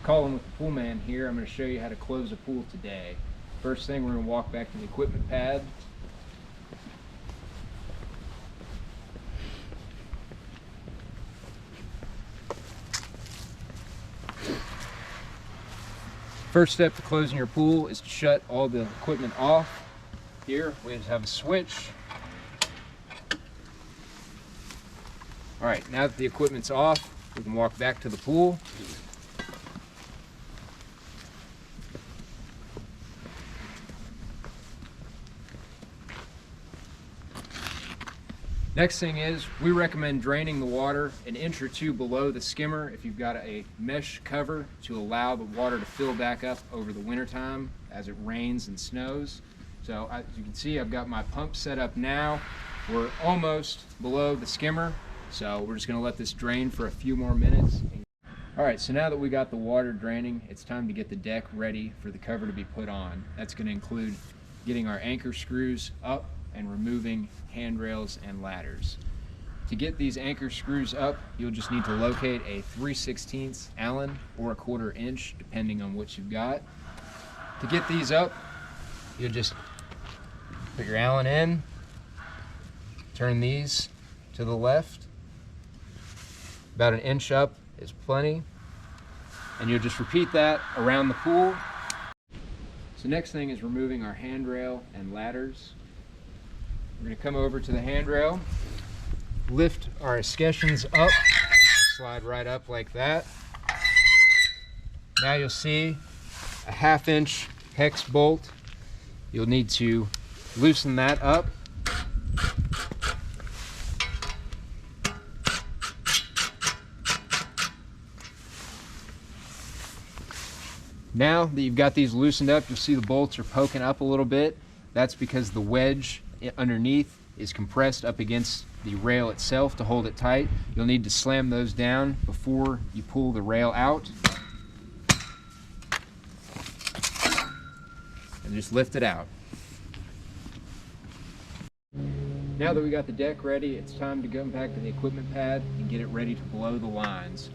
Calling with the pool man here. I'm going to show you how to close a pool today. First thing, we're going to walk back to the equipment pad. First step to closing your pool is to shut all the equipment off. Here we just have a switch. All right, now that the equipment's off, we can walk back to the pool. Next thing is, we recommend draining the water an inch or two below the skimmer if you've got a mesh cover to allow the water to fill back up over the winter time as it rains and snows. So as you can see, I've got my pump set up now. We're almost below the skimmer, so we're just going to let this drain for a few more minutes. All right, so now that we got the water draining, it's time to get the deck ready for the cover to be put on. That's going to include getting our anchor screws up and removing handrails and ladders. To get these anchor screws up, you'll just need to locate a 3/16 Allen or a 1/4 inch, depending on what you've got. To get these up, you'll just put your Allen in, turn these to the left. About an inch up is plenty. And you'll just repeat that around the pool. So next thing is removing our handrail and ladders. We're going to come over to the handrail, lift our escutcheons up, slide right up like that. Now you'll see a 1/2 inch hex bolt. You'll need to loosen that up. Now that you've got these loosened up, you'll see the bolts are poking up a little bit. That's because the wedge underneath is compressed up against the rail itself to hold it tight. You'll need to slam those down before you pull the rail out. And just lift it out. Now that we got the deck ready, it's time to go back to the equipment pad and get it ready to blow the lines.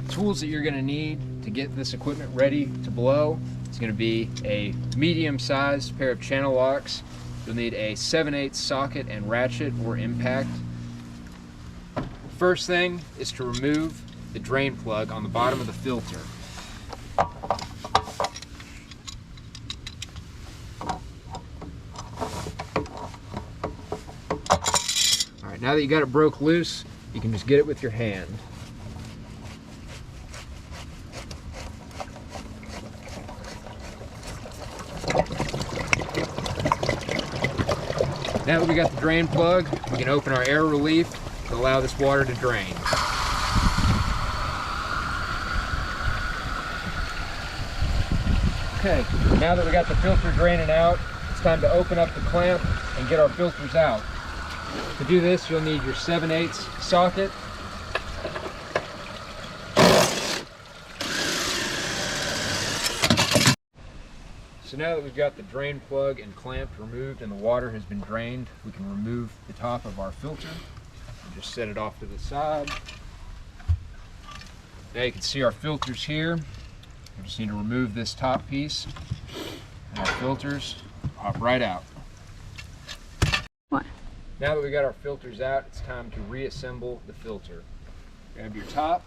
Tools that you're going to need to get this equipment ready to blow is going to be a medium-sized pair of channel locks. You'll need a 7/8 socket and ratchet or impact. First thing is to remove the drain plug on the bottom of the filter. All right, now that you got it broke loose, you can just get it with your hand. Now that we got the drain plug, we can open our air relief to allow this water to drain. Okay, now that we got the filter draining out, it's time to open up the clamp and get our filters out. To do this, you'll need your 7/8 socket. So now that we've got the drain plug and clamp removed and the water has been drained, we can remove the top of our filter and just set it off to the side. Now you can see our filters here. We just need to remove this top piece and our filters pop right out. What? Now that we got our filters out, it's time to reassemble the filter. Grab your top,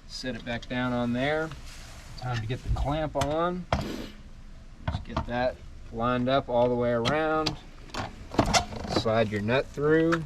set it back down on there. Time to get the clamp on. Just get that lined up all the way around. Slide your nut through.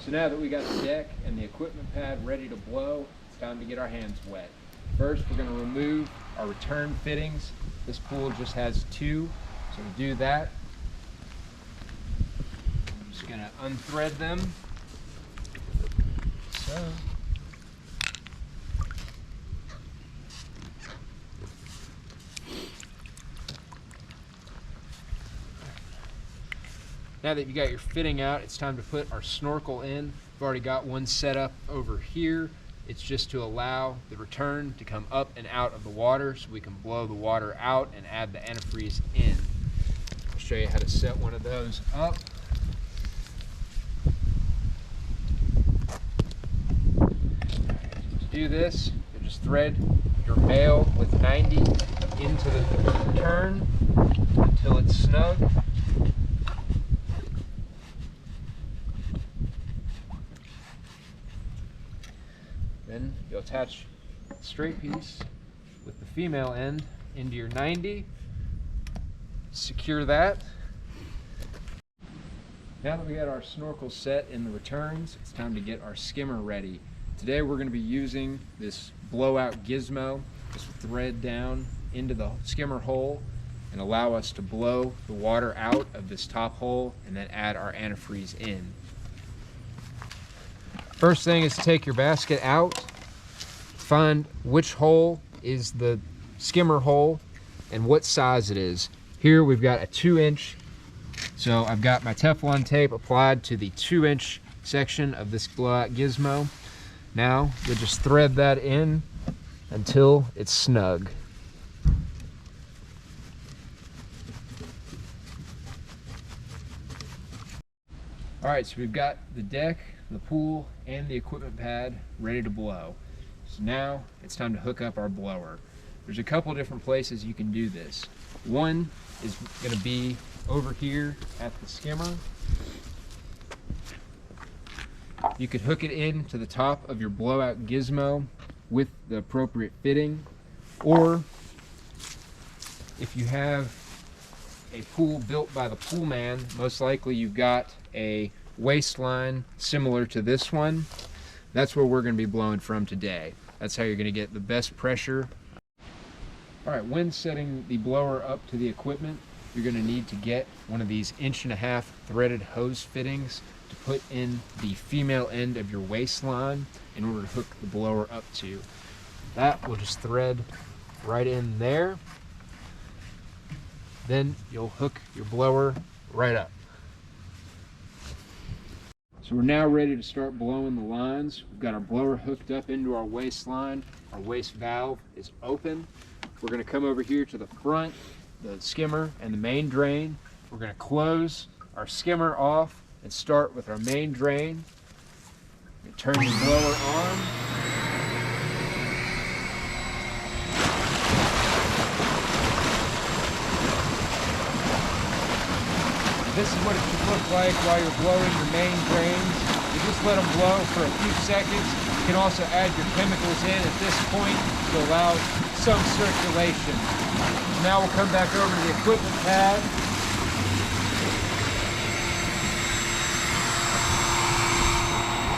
So now that we got the deck and the equipment pad ready to blow, it's time to get our hands wet. First, we're going to remove our return fittings. This pool just has 2, so to do that, I'm just going to unthread them. So. Now that you got your fitting out, it's time to put our snorkel in. We've already got one set up over here. It's just to allow the return to come up and out of the water so we can blow the water out and add the antifreeze in. I'll show you how to set one of those up. To do this, you just thread your bail with 90 into the return until it's snug. Then you'll attach the straight piece with the female end into your 90. Secure that. Now that we got our snorkel set in the returns, it's time to get our skimmer ready. Today we're going to be using this blowout gizmo. This will thread down into the skimmer hole and allow us to blow the water out of this top hole and then add our antifreeze in. First thing is to take your basket out, find which hole is the skimmer hole and what size it is. Here we've got a 2-inch, so I've got my Teflon tape applied to the 2-inch section of this blowout gizmo. Now you'll just thread that in until it's snug. All right, so we've got the deck, the pool, and the equipment pad ready to blow. So now it's time to hook up our blower. There's a couple different places you can do this. One is going to be over here at the skimmer. You could hook it in to the top of your blowout gizmo with the appropriate fitting, or if you have a pool built by the pool man, most likely you've got a waistline similar to this one. That's where we're going to be blowing from today. That's how you're going to get the best pressure. All right, when setting the blower up to the equipment, you're going to need to get one of these 1.5-inch threaded hose fittings to put in the female end of your waistline in order to hook the blower up to. That will just thread right in there. Then you'll hook your blower right up. So we're now ready to start blowing the lines. We've got our blower hooked up into our waistline. Our waist valve is open. We're going to come over here to the front, the skimmer and the main drain. We're going to close our skimmer off and start with our main drain. Turn the blower on. This is what it should look like while you're blowing your main drains. You just let them blow for a few seconds. You can also add your chemicals in at this point to allow some circulation. Now we'll come back over to the equipment pad.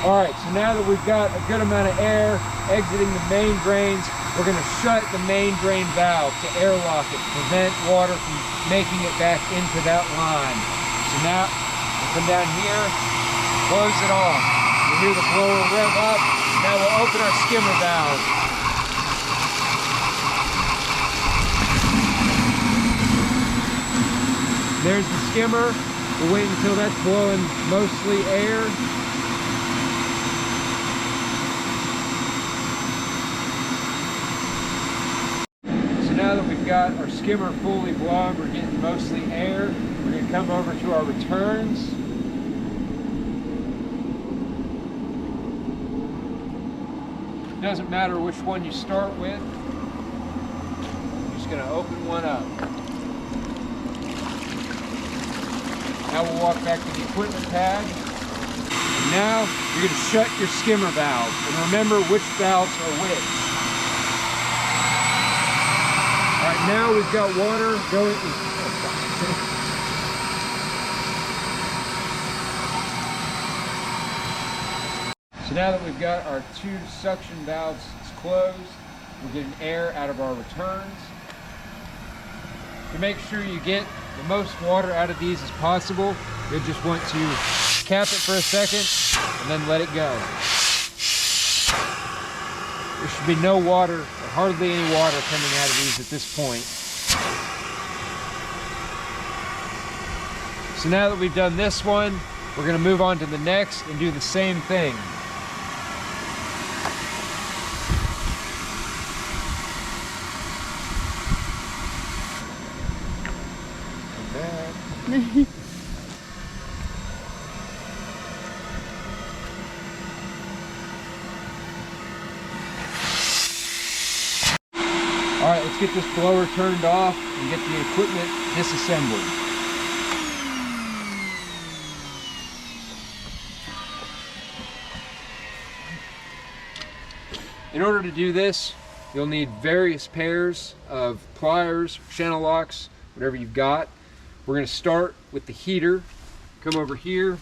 All right, so now that we've got a good amount of air exiting the main drains, we're going to shut the main drain valve to airlock it, prevent water from making it back into that line. So now we'll come down here, close it off. You'll hear the blower rev up. Now we'll open our skimmer valve. There's the skimmer. We'll wait until that's blowing mostly air. So now that we've got our skimmer fully blown, we're getting mostly air. We're going to come over to our returns. Doesn't matter which one you start with. I'm just going to open one up. Now we'll walk back to the equipment pad. And now you're going to shut your skimmer valve. And remember which valves are which. All right, now we've got water going. So now that we've got our 2 suction valves closed, we're getting air out of our returns. To make sure you get the most water out of these as possible, you'll just want to cap it for a second and then let it go. There should be no water, or hardly any water coming out of these at this point. So now that we've done this one, we're gonna move on to the next and do the same thing. All right, let's get this blower turned off and get the equipment disassembled. In order to do this, you'll need various pairs of pliers, channel locks, whatever you've got. We're gonna start with the heater. Come over here.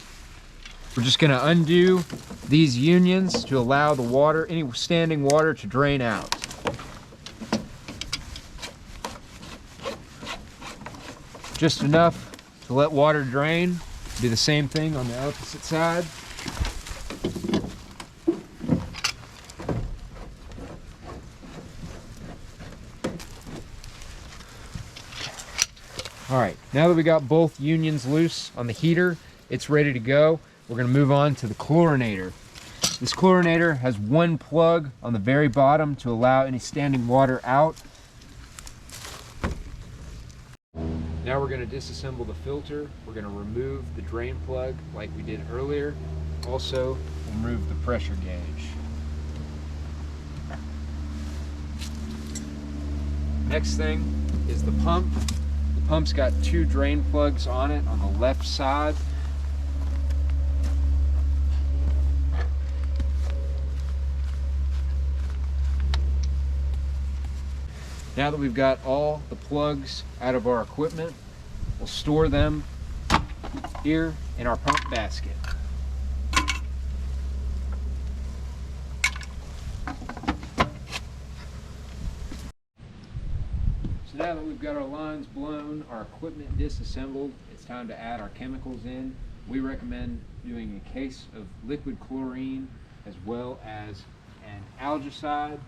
We're just gonna undo these unions to allow the water, any standing water, to drain out. Just enough to let water drain. Do the same thing on the opposite side. All right, now that we got both unions loose on the heater, it's ready to go. We're gonna move on to the chlorinator. This chlorinator has one plug on the very bottom to allow any standing water out. Now we're gonna disassemble the filter. We're gonna remove the drain plug like we did earlier. Also, remove the pressure gauge. Next thing is the pump. The pump's got two drain plugs on it on the left side. Now that we've got all the plugs out of our equipment, we'll store them here in our pump basket. So now that we've got our lines blown, our equipment disassembled, it's time to add our chemicals in. We recommend doing a case of liquid chlorine as well as an algicide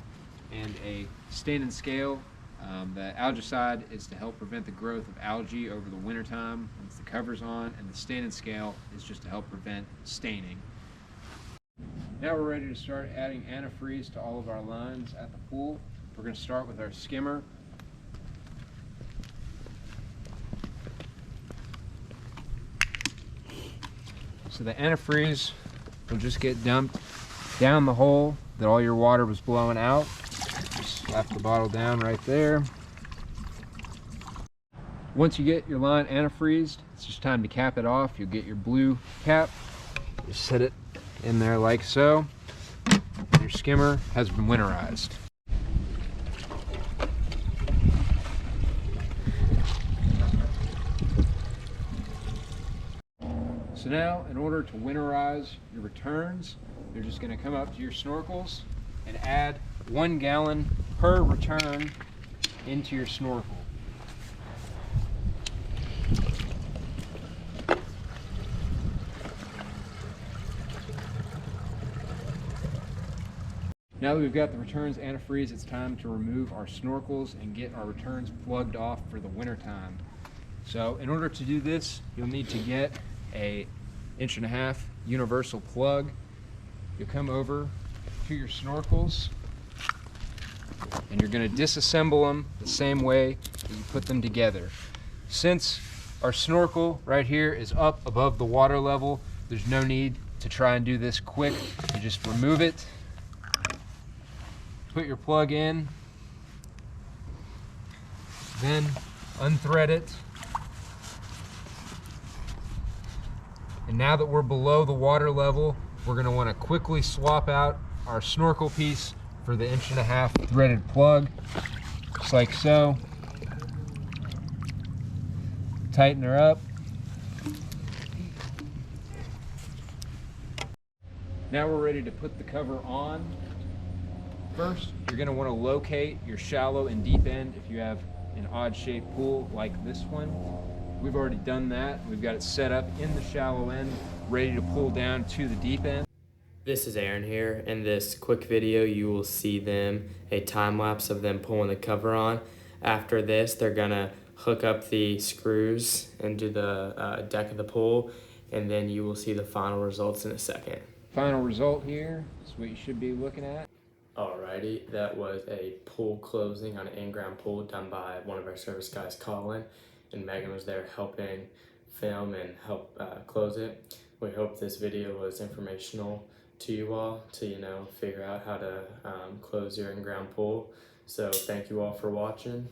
and a stain and scale. The algicide is to help prevent the growth of algae over the wintertime once the cover's on, and the stain and scale is just to help prevent staining. Now we're ready to start adding antifreeze to all of our lines at the pool. We're going to start with our skimmer. So the antifreeze will just get dumped down the hole that all your water was blowing out. Just slap the bottle down right there. Once you get your line antifreezed, it's just time to cap it off. You'll get your blue cap. Just set it in there like so. Your skimmer has been winterized. So now, in order to winterize your returns, you're just going to come up to your snorkels and add 1 gallon per return into your snorkel. Now that we've got the returns antifreeze, it's time to remove our snorkels and get our returns plugged off for the winter time. So in order to do this, you'll need to get a 1.5 inch universal plug. You'll come over to your snorkels and you're going to disassemble them the same way that you put them together. Since our snorkel right here is up above the water level, there's no need to try and do this quick. You just remove it, put your plug in, then unthread it. And now that we're below the water level, we're going to want to quickly swap out our snorkel piece for the 1.5 inch threaded plug, just like so. Tighten her up. Now we're ready to put the cover on. First, you're going to want to locate your shallow and deep end if you have an odd shaped pool like this one. We've already done that. We've got it set up in the shallow end, ready to pull down to the deep end. This is Aaron here. In this quick video, you will see a time lapse of them pulling the cover on. After this, they're gonna hook up the screws into the deck of the pool, and then you will see the final results in a second. Final result here is what you should be looking at. Alrighty, that was a pool closing on an in-ground pool done by one of our service guys, Colin, and Megan was there helping film and help close it. We hope this video was informational to you all to figure out how to close your in-ground pool. So thank you all for watching.